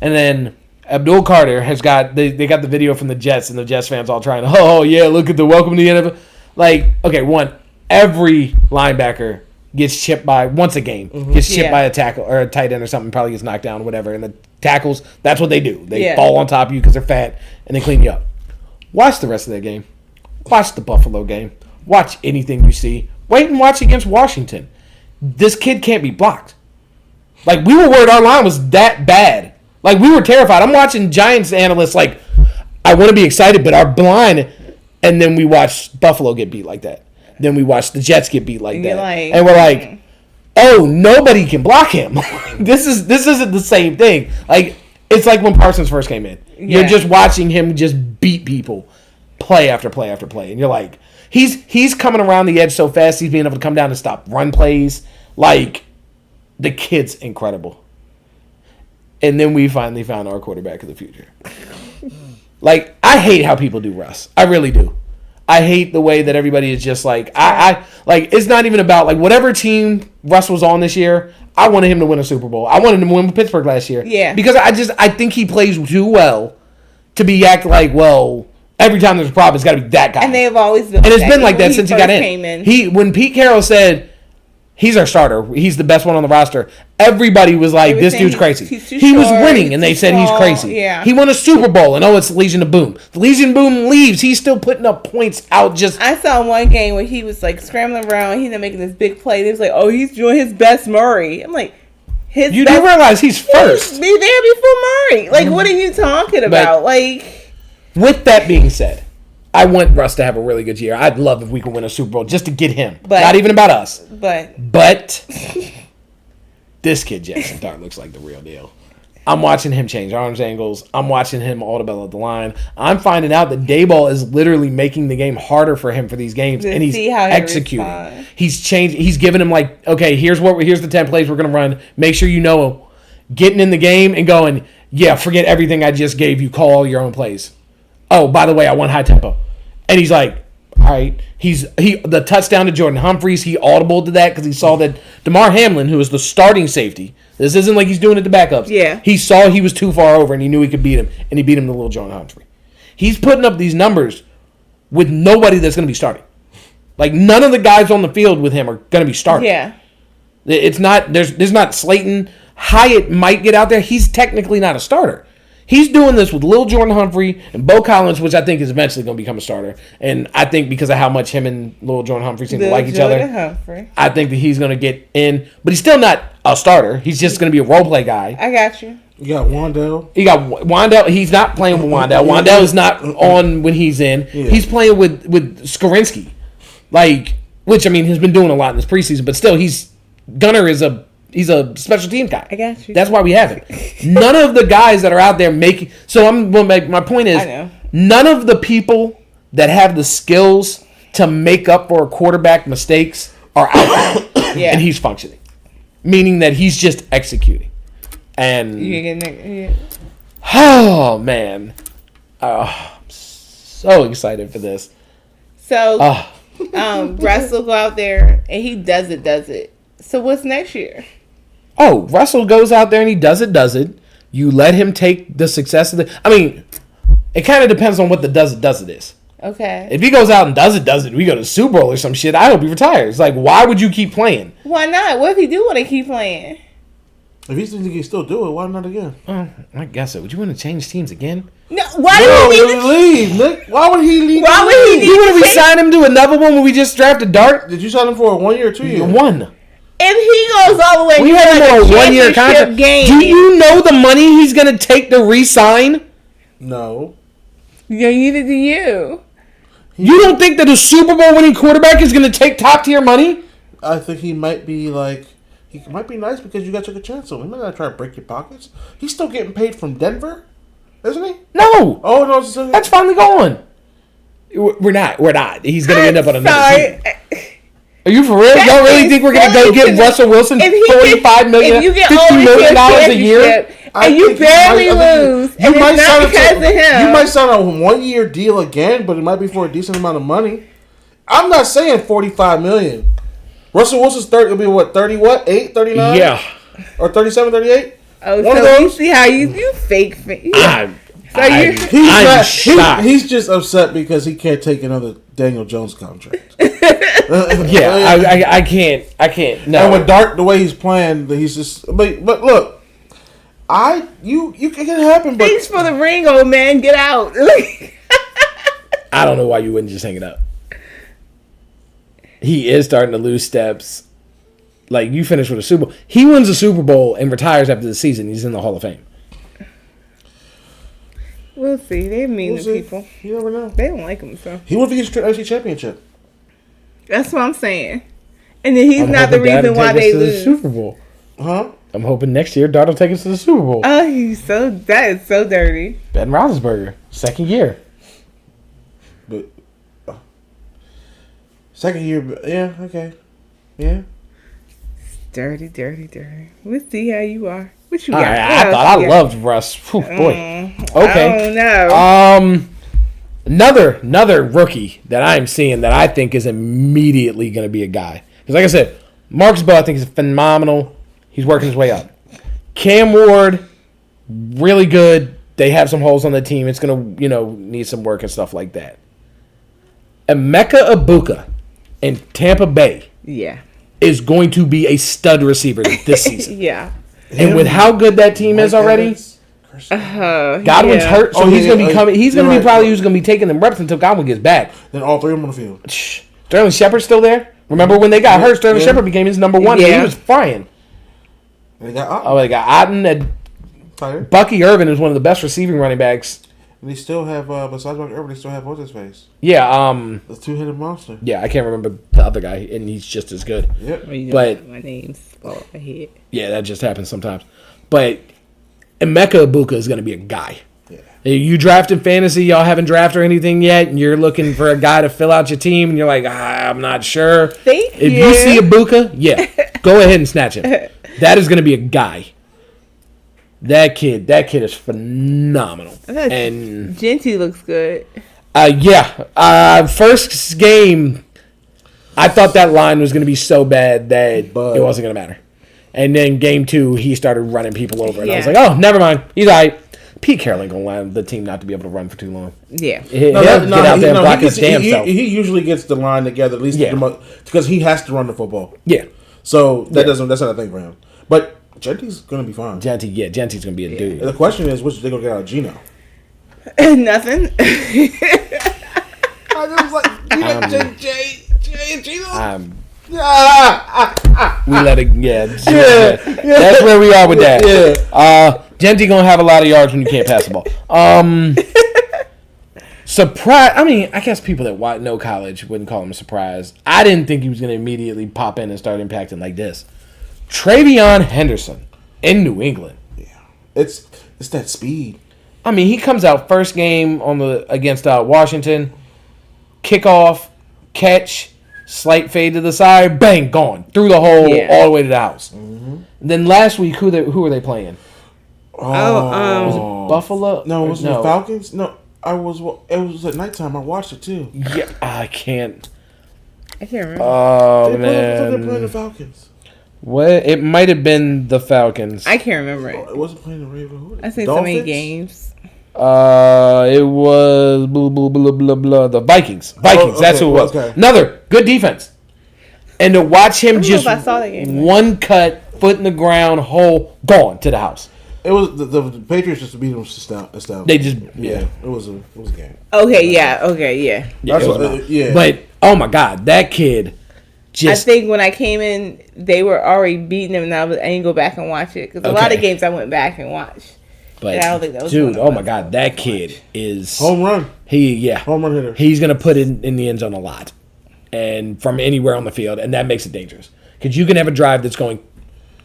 And then Abdul Carter has got, they got the video from the Jets, and the Jets fans all trying to, oh yeah, look at the welcome to the NFL. Like, okay, every linebacker gets chipped by, once a game, gets chipped by a tackle or a tight end or something, probably gets knocked down, whatever. And the tackles, that's what they do. They fall on top of you because they're fat, and they clean you up. Watch the rest of that game. Watch the Buffalo game. Watch anything you see. Wait and watch against Washington. This kid can't be blocked. Like, we were worried our line was that bad. Like, we were terrified. I'm watching Giants analysts like, I want to be excited, but our blind. And then we watch Buffalo get beat like that. Then we watch the Jets get beat like that. And we're like, oh, nobody can block him. This isn't the same thing. Like, it's like when Parsons first came in. You're just watching him just beat people play after play after play. And you're like, he's coming around the edge so fast, he's being able to come down and stop run plays. Like, the kid's incredible. And then we finally found our quarterback of the future. Like, I hate how people do Russ. I really do. I hate the way that everybody is just like, I like, it's not even about, like, whatever team Russ was on this year, I wanted him to win a Super Bowl. I wanted him to win with Pittsburgh last year. Yeah. Because I think he plays too well to be act like, well, every time there's a problem, it's got to be that guy. And they have always been. And it's been like that since he got in. When Pete Carroll said, he's our starter, he's the best one on the roster, everybody was like, this dude's crazy. He was winning, and they said he's crazy. Yeah. He won a Super Bowl, and it's Legion of Boom. The Legion of Boom leaves. He's still putting up points out just. I saw one game where he was like scrambling around. He's not making this big play. They was like, oh, he's doing his best Murray. I'm like, you do realize he's first. Be there before Murray. Like, what are you talking about? Like, with that being said, I want Russ to have a really good year. I'd love if we could win a Super Bowl just to get him. Not even about us. But this kid, Jackson Dart, looks like the real deal. I'm watching him change arms angles. I'm watching him audible at the line. I'm finding out that Daboll is literally making the game harder for him for these games, and he's executing. He's changing. He's giving him like, okay, here's the 10 plays we're gonna run. Make sure you know, getting in the game and going, yeah, forget everything I just gave you. Call all your own plays. Oh, by the way, I want high tempo. And he's like, all right. The touchdown to Jordan Humphreys, he audible to that because he saw that DeMar Hamlin, who is the starting safety, this isn't like he's doing it to backups. Yeah. He saw he was too far over and he knew he could beat him, and he beat him to little Jordan Humphrey. He's putting up these numbers with nobody that's going to be starting. Like, none of the guys on the field with him are going to be starting. Yeah. It's not, there's not Slayton. Hyatt might get out there. He's technically not a starter. He's doing this with Lil Jordan Humphrey and Bo Collins, which I think is eventually going to become a starter. And I think because of how much him and Lil Jordan Humphrey seem to like each other, I think that he's going to get in. But he's still not a starter. He's just going to be a role play guy. I got you. You got Wandell. You got Wandell. He's not playing with Wandell. Wandell is not on when he's in. Yeah. He's playing with Skorinsky. Like, which, I mean, he's been doing a lot in this preseason. But still, Gunner is he's a special team guy. I got you. That's why we have it. None of the guys that are out there making... So I'm going to make... My point is, none of the people that have the skills to make up for a quarterback mistakes are out there. Yeah. And he's functioning. Meaning that he's just executing. And... Oh, man. I'm so excited for this. So, Russ will go out there, and he does it. So what's next year? Oh, Russell goes out there and he does it. You let him take the success of I mean, it kind of depends on what the does it is. Okay. If he goes out and does it, we go to Super Bowl or some shit, I hope he retires. Like, why would you keep playing? Why not? What if he do want to keep playing? If he thinks he can still do it, why not again? I guess so. Would you want to change teams again? No. Why would he leave? Nick? Why would he leave? Why would he leave? You want to resign him to another one when we just drafted Dart? Did you sign him for a 1 year or 2 year? One. If he goes all the way, we had him on a 1 year contract. Do you know the money he's going to take to re-sign? No. Yeah, neither do you. You don't think that a Super Bowl winning quarterback is going to take top tier money? I think he might be like, he might be nice because you guys took a chance on him. He might not try to break your pockets. He's still getting paid from Denver, isn't he? No. Oh no, that's finally gone. We're not. He's going to end up on another team. Are you for real? Y'all really think we're going to go get Russell Wilson $45 million, $50 million a year? And you barely lose. And it's not because of him. You might sign a 1 year deal again, but it might be for a decent amount of money. I'm not saying $45 million. Russell Wilson's 30. It'll be what 30? What 8? 39? Yeah. Or 37, 38? Oh, one so you see how you fake. Yeah. He's just upset because he can't take another Daniel Jones contract. I can't. No. And with Dart, the way he's playing, he's just. But look, you can happen. But thanks for the ring, old man. Get out. I don't know why you wouldn't just hang it up. He is starting to lose steps. Like, you finish with a Super Bowl. He wins a Super Bowl and retires after the season. He's in the Hall of Fame. We'll see. They're mean to people. You never know. They don't like him, so. He won the NFC Championship. That's what I'm saying. And then he's not the reason why they lose. The Super Bowl. Huh? I'm hoping next year Dart will take us to the Super Bowl. Oh, that is so dirty. Ben Roethlisberger, second year. But second year, yeah, okay, yeah. Dirty. We'll see how you are. What you got? I thought I loved Russ. Whew, boy. Okay. I don't know. Another rookie that I'm seeing that I think is immediately going to be a guy. Because like I said, Marcus Bell I think is phenomenal. He's working his way up. Cam Ward, really good. They have some holes on the team. It's going to, need some work and stuff like that. Emeka Egbuka in Tampa Bay. Yeah. Is going to be a stud receiver this season. Yeah. And with how good that team is already, Godwin's hurt, so he's going to be coming. He's going to be probably who's going to be taking them reps until Godwin gets back. Then all three of them on the field. Sterling Shepard's still there. Remember when they got hurt? Sterling Shepard became his number one. And he was flying. They got Otten. And Bucky Irvin is one of the best receiving running backs. And they still have, besides Bucky Irvin, they still have what's his face? Yeah, the two-headed monster. Yeah, I can't remember the other guy, and he's just as good. Yep. But my name's off my head. Yeah, that just happens sometimes. But Emeka Egbuka is going to be a guy. Yeah. You draft in fantasy, y'all haven't drafted or anything yet, and you're looking for a guy to fill out your team, and you're like, I'm not sure. If you see Egbuka, go ahead and snatch him. That is going to be a guy. That kid is phenomenal. And Genty looks good. First game, I thought that line was going to be so bad that it wasn't going to matter. And then game 2, he started running people over, and I was like, oh, never mind. He's all right. Pete Carroll ain't going to allow the team not to be able to run for too long. Yeah. He'll get out there and block his damn self. He usually gets the line together, at least because he has to run the football. Yeah. So that's not a thing for him. But Genty's going to be fine. Genty's going to be a dude. And the question is, what's they going to get out of Gino? Nothing. I was like, Gino. We let it. Yeah. That's where we are with that. Yeah. Genty going to have a lot of yards when you can't pass the ball. Surprise. I mean, I guess people that know college wouldn't call him a surprise. I didn't think he was going to immediately pop in and start impacting like this. Travion Henderson in New England. Yeah, it's that speed. I mean, he comes out first game against Washington, kickoff, catch, slight fade to the side, bang, gone through the hole all the way to the house. Mm-hmm. Then last week, who were they playing? Was it Buffalo? No, it was the Falcons. No, it was at nighttime. I watched it too. Yeah, I can't remember. Oh man, they're playing the Falcons. What? It might have been the Falcons. I can't remember it. It wasn't playing the Ravens. I seen so many games. It was blah, blah, blah, blah, blah, the Vikings. Okay, that's who it was. Okay. Another good defense. And to watch him just one cut, foot in the ground, hole, gone to the house. It was the Patriots just beat them established. They just it was a game. Okay, yeah. But oh my God, that kid. I think when I came in, they were already beating them, and I didn't go back and watch it because a lot of games I went back and watched. But I don't think that was oh my God, that kid is home run. Home run hitter. He's gonna put it in the end zone a lot, and from anywhere on the field, and that makes it dangerous because you can have a drive that's going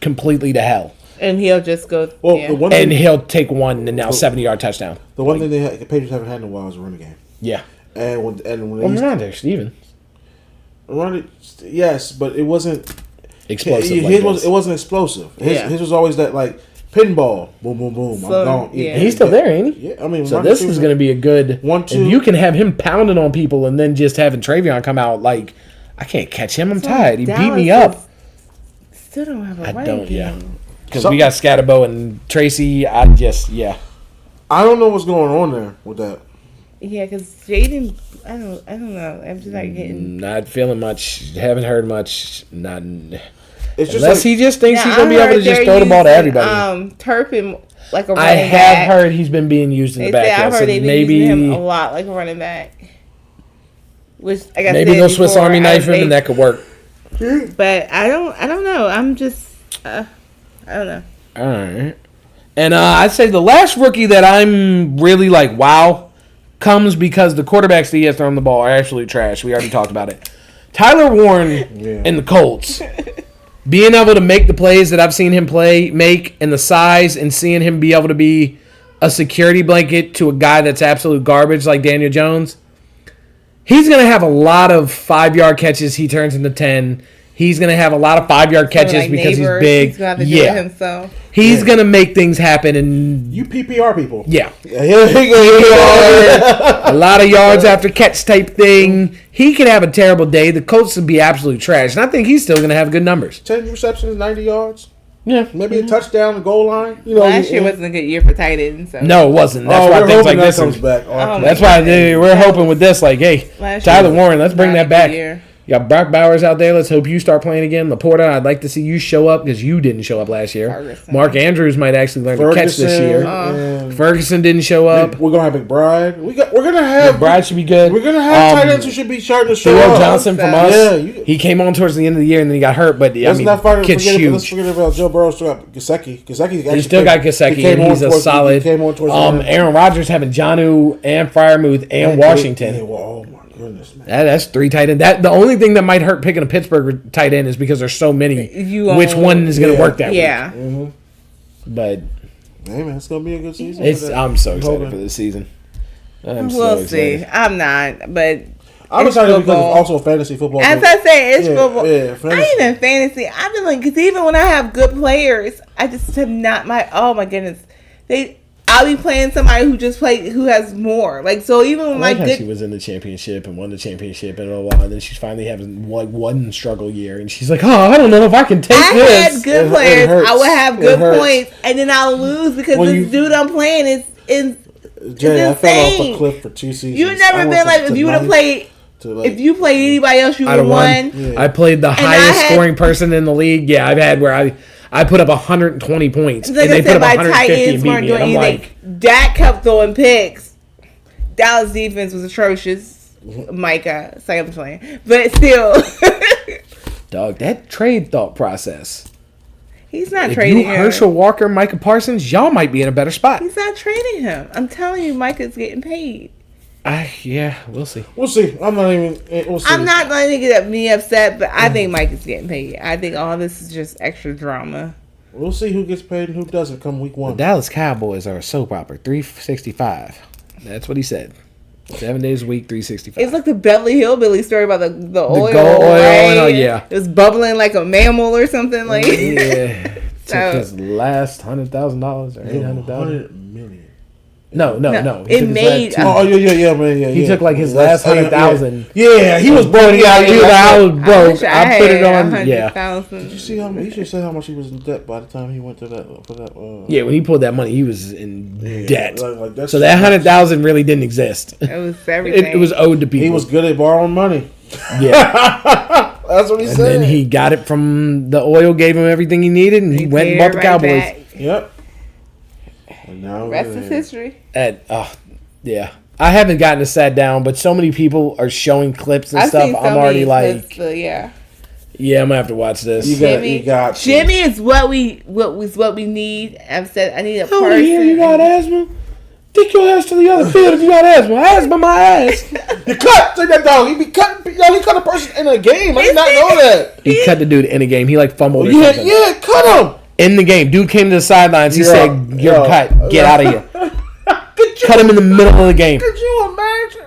completely to hell, and he'll just go. And he'll take one and now 70-yard touchdown. The one thing the Patriots haven't had in a while is a running game. Yeah, and when Ramondre Stevens. Yes, but it wasn't explosive. It wasn't explosive. His was always that like Pinball. Boom, boom, boom. So, I'm gone. yeah. He's still there, ain't he? Yeah, I mean, so this is going to be a good 1-2. If you can have him pounding on people and then just having Travion come out like, I can't catch him. I'm tired. He beat me up. Still don't have a running don't. game. Yeah, because we got Scatterbo and Tracy. I don't know what's going on there with that. Yeah, because Jaden, I don't know. I'm just not getting. Not feeling much. Haven't heard much. Not. It's just unless he just thinks he's gonna be able to just throw the ball to everybody. Turpin like a running I have back. heard he's been being used in the back. I've heard they've been using him a lot like a running back. Which like I maybe said they'll Swiss before, Army knife him and that could work. But I don't know. I'm just I don't know. All right. And I'd say the last rookie that I'm really like, wow, comes because the quarterbacks that he has thrown the ball are absolute trash. We already talked about it. Tyler Warren and the Colts. Being able to make the plays that I've seen him make, and the size, and seeing him be able to be a security blanket to a guy that's absolute garbage like Daniel Jones, he's going to have a lot of 5-yard catches. He turns into 10. He's going to have a lot of 5-yard catches like because he's big. He's going to do it himself. He's going to make things happen. And you PPR people. Yeah. A lot of yards after catch type thing. He could have a terrible day. The Colts would be absolute trash. And I think he's still going to have good numbers. 10 receptions, 90 yards. Yeah. Maybe a touchdown, the goal line. Last year wasn't a good year for tight ends. So. No, it wasn't. That's why things like this comes back. That's why we're hoping with this, like, hey, Tyler Warren, let's bring that back. You got Brock Bowers out there. Let's hope you start playing again. Laporta, I'd like to see you show up because you didn't show up last year. Ferguson. Mark Andrews might actually learn to catch this year. Ferguson didn't show up. We're gonna have McBride. We're gonna have McBride should be good. We're gonna have tight ends who should be starting to show up. Johnson from us. He came on towards the end of the year and then he got hurt. But let's forget about Joe Burrow. Still got Gesicki. He still got Gesicki, and he's a solid. Aaron Rodgers having Jonnu and Freiermuth and Washington. Oh my goodness, man. That's 3 tight ends. The only thing that might hurt picking a Pittsburgh tight end is because there's so many. Which one is going to work that week? Yeah. Mm-hmm. But hey man, it's going to be a good season. I'm so excited for this season. We'll see. I'm not, but I'm excited because it's also fantasy football. As I say, it's football. Yeah, I ain't even fantasy. I've been like, because even when I have good players, I just have not oh my goodness, I'll be playing somebody who has more. Like, so even when she was in the championship and won the championship and blah, blah, and then she's finally having one struggle year and she's like, oh, I don't know if I can take this. I had good players. I would have good points and then I'll lose because this dude I'm playing is Jay, I fell off a cliff for 2 seasons. You've never been like, if you would have played, if you played anybody else, you would have won. Yeah. I played the highest scoring person in the league. Yeah, I've had where I put up 120 points, like and they put up 150 and beat me. And I'm like, Dak kept throwing picks. Dallas defense was atrocious. Micah, say I'm playing, but still, dog, that trade thought process. He's not trading him. Herschel Walker, Micah Parsons, y'all might be in a better spot. He's not trading him. I'm telling you, Micah's getting paid. Yeah, we'll see. We'll see. I'm not even. We'll see. I'm not going to get me upset, but I think Mike is getting paid. I think all this is just extra drama. We'll see who gets paid and who doesn't come week 1. The Dallas Cowboys are a soap opera. 365. That's what he said. 7 days a week, 365. It's like the Beverly Hillbilly story about the oil. The gold oil, right? Yeah. It was bubbling like a mammal or something like. Yeah. Took his last $100,000 or $800,000. $100 million. It No. made. Yeah. He took like his last $100,000. Yeah, he was broke. I was broke. I put it on. Yeah. Did you see how much? He should say how much he was in debt by the time he went to that. Yeah, when he pulled that money, he was in debt. So that $100,000 really didn't exist. It was everything. It was owed to people. He was good at borrowing money. Yeah. That's what he said. And then he got it from the oil, gave him everything he needed, and he went and bought the Cowboys. Back. Yep. And now rest is history. Yeah. I haven't gotten to sat down, but so many people are showing clips and stuff. I'm already like, clips, yeah, I'm gonna have to watch this. Jimmy is what we need. I've said I need a person. You got asthma? Take your ass to the other field if you got asthma. Asthma, my ass. You cut. Take that dog. He be cutting. He cut a person in a game. I did not know that. He cut the dude in a game. He like fumbled or something. Yeah, cut him. In the game, dude came to the sidelines. He said, "You're cut. Get out of here." Cut him in the middle of the game. Could you imagine?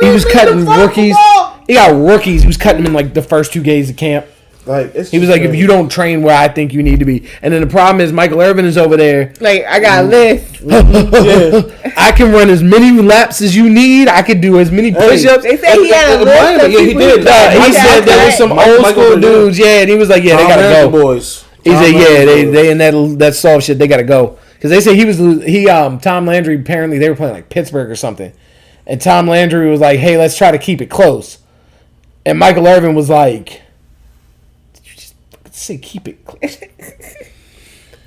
He was cutting rookies. He got rookies. He was cutting them in like the first 2 days of camp. Like he was like, if you don't train where I think you need to be, and then the problem is Michael Irvin is over there. Like I got a list. I can run as many laps as you need. I could do as many push-ups. They said he had a list. Yeah, he did. He said there was some old school dudes. Yeah, and he was like, yeah, they gotta go. Boys. He said, yeah, they and that soft shit, they gotta go because they said Tom Landry apparently they were playing like Pittsburgh or something, and Tom Landry was like, hey, let's try to keep it close, and Michael Irvin was like. Say keep it close.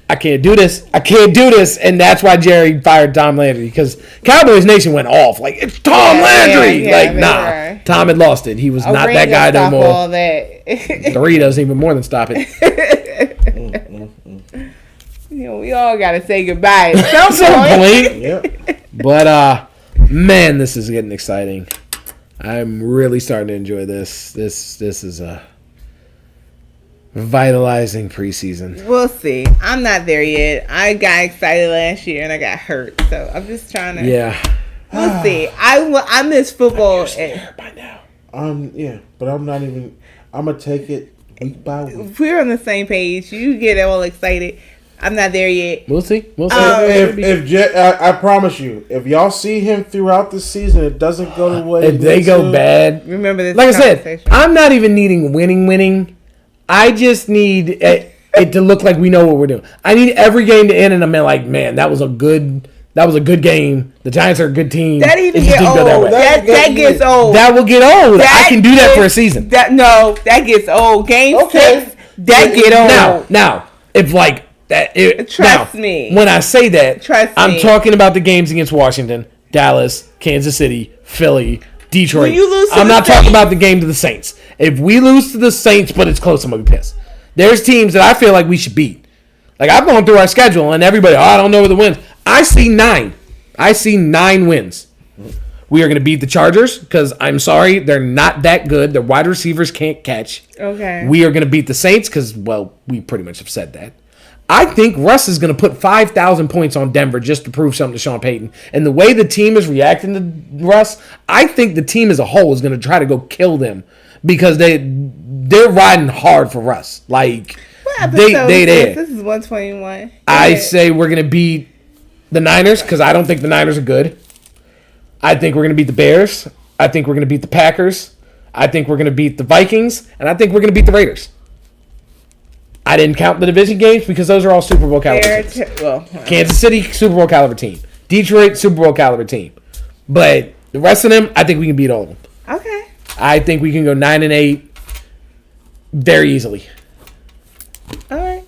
I can't do this, and that's why Jerry fired Tom Landry because Cowboys Nation went off like it's Tom Landry. Tom had lost it. He was not that guy no more. All that. Doritos even more than stop it. We all gotta say goodbye at some point. Yep. But man, this is getting exciting. I'm really starting to enjoy this. This is a vitalizing preseason. We'll see. I'm not there yet. I got excited last year and I got hurt, so I'm just trying to. Yeah. We'll see. I miss football. By now. Yeah, but I'm not even. I'm gonna take it week by week. If we're on the same page, you get all excited. I'm not there yet. We'll see. I promise you, if y'all see him throughout the season, it doesn't go the way. If they go bad, remember this. Like I said, I'm not even needing winning. I just need it to look like we know what we're doing. I need every game to end, and I'm like, man, that was a good game. The Giants are a good team. That even gets old. That gets old. That will get old. I can do that for a season. That gets old. Game 6, that get old. Now, if like that, trust me. When I say that, I'm me. talking about the games against Washington, Dallas, Kansas City, Philly, Detroit. When you lose to I'm not talking about the game to the Saints. If we lose to the Saints, but it's close, I'm going to be pissed. There's teams that I feel like we should beat. Like, I've gone through our schedule, and everybody, I don't know where the wins. I see 9. I see 9 wins. We are going to beat the Chargers because, I'm sorry, they're not that good. Their wide receivers can't catch. Okay. We are going to beat the Saints because, well, we pretty much have said that. I think Russ is going to put 5,000 points on Denver just to prove something to Sean Payton. And the way the team is reacting to Russ, I think the team as a whole is going to try to go kill them because they're riding hard for Russ. Like, they there. This is 121. I say we're going to beat the Niners because I don't think the Niners are good. I think we're going to beat the Bears. I think we're going to beat the Packers. I think we're going to beat the Vikings. And I think we're going to beat the Raiders. I didn't count the division games because those are all Super Bowl caliber teams. Kansas City, Super Bowl caliber team. Detroit, Super Bowl caliber team. But the rest of them, I think we can beat all of them. Okay. I think we can go 9-8 very easily. All right.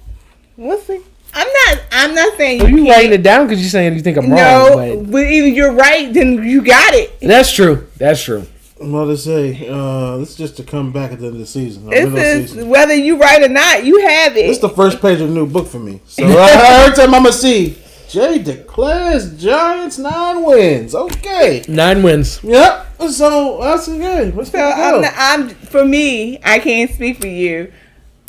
We'll see. I'm not saying you writing it down because you're saying you think I'm wrong. No, but either you're right, then you got it. That's true. I'm about to say, this is just to come back at the end of the season. Whether you right or not, you have it. It's the first page of the new book for me. So every time I'm going to see, Jay declares Giants 9 wins. Okay. 9 wins. Yep. So that's okay. For me, I can't speak for you.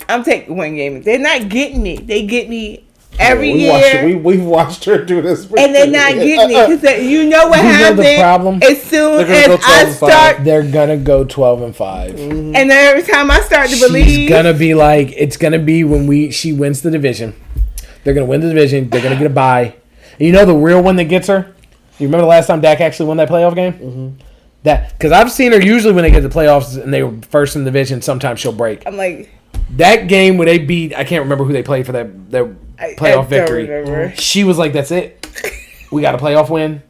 I'm taking one game. They're not getting me. They get me every year. We've watched her do this. And they're not getting me. Because you know what happened? The problem? As soon as I start. They're going to go 12-5. Mm-hmm. And then every time I start to believe. She's going to be like, it's going to be when she wins the division. They're going to win the division. They're going to get a bye. And you know the real one that gets her? You remember the last time Dak actually won that playoff game? Mm-hmm. Because I've seen her usually when they get to the playoffs and they were first in the division, sometimes she'll break. I'm like. That game where they beat, I can't remember who they played for their playoff victory. She was like, that's it. We got a playoff win.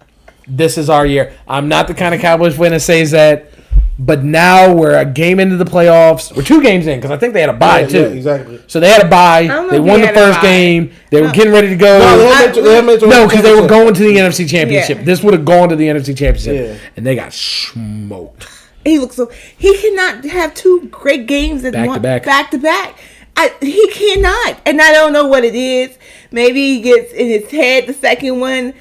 This is our year. I'm not the kind of Cowboys fan that says that. But now we're a game into the playoffs. We're 2 games in because I think they had a bye too. Yeah, exactly. So they had a bye. They won the first game. They were getting ready to go. No, because they were going to the NFC Championship. Yeah. This would have gone to the NFC Championship. Yeah. And they got smoked. He looks so. He cannot have 2 great games at back to back. He cannot, and I don't know what it is. Maybe he gets in his head the second one.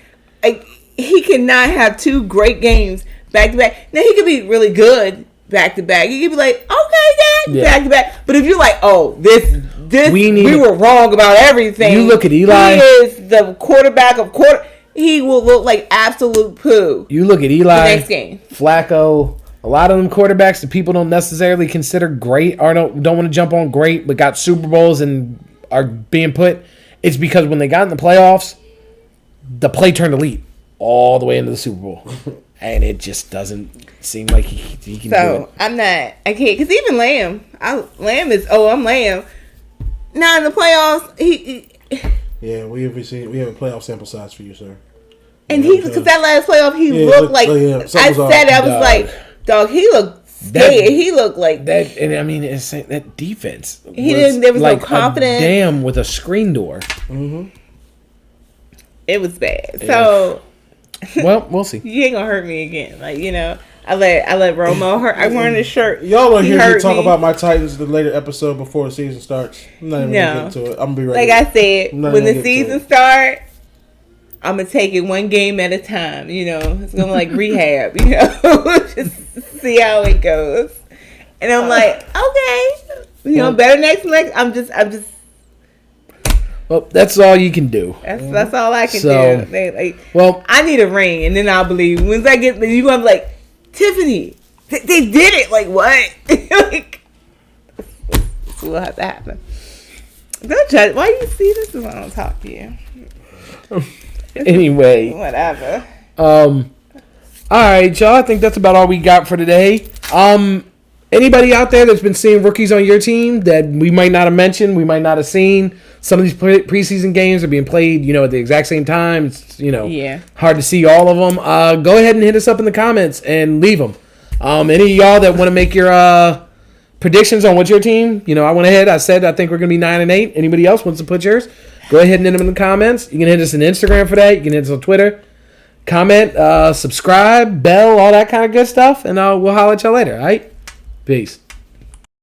He cannot have 2 great games back to back. Now he could be really good back to back. He could be like, okay, Dad, back to back. But if you're like, oh, this, we were wrong about everything. You look at Eli. He is the quarterback of He will look like absolute poo. You look at Eli. The next game, Flacco. a lot of them quarterbacks that people don't necessarily consider great or don't want to jump on great, but got Super Bowls and are being put, it's because when they got in the playoffs, the play turned elite all the way into the Super Bowl. And it just doesn't seem like he can do it. I can't, because even Lamb I'm Lamb. Now in the playoffs, yeah, we have a playoff sample size for you, sir. And because that last playoff, he looked like, I was like, dog, he looked scared. He looked like that. And I mean, it's that defense. There was like no confidence. A dam with a screen door. Mm-hmm. It was bad. Yeah. So, well, we'll see. You ain't gonna hurt me again. Like, I let Romo hurt. I'm wearing his shirt. Y'all are here to talk about my Titans the later episode before the season starts. I'm not even gonna get into it. I'm gonna be ready. Like I said, when the season starts, I'm gonna take it one game at a time. It's gonna like rehab. Just see how it goes. And I'm like, okay, better next. I'm just. Well, that's all you can do. That's all I can do. Well, I need a ring, and then I'll believe. Once I get, you gonna be like, Tiffany, they did it. Like what? This will have to happen. Don't judge. Why you see this? Is I don't talk to you. Anyway, whatever. All right, y'all. I think that's about all we got for today. Anybody out there that's been seeing rookies on your team that we might not have mentioned, we might not have seen. Some of these preseason games are being played, at the exact same time. It's, hard to see all of them. Go ahead and hit us up in the comments and leave them. Any of y'all that want to make your predictions on what's your team, I went ahead. I said I think we're going to be 9-8. Anybody else wants to put yours? Go ahead and hit them in the comments. You can hit us on Instagram for that. You can hit us on Twitter. Comment, subscribe, bell, all that kind of good stuff. And we'll holler at y'all later, all right? Peace.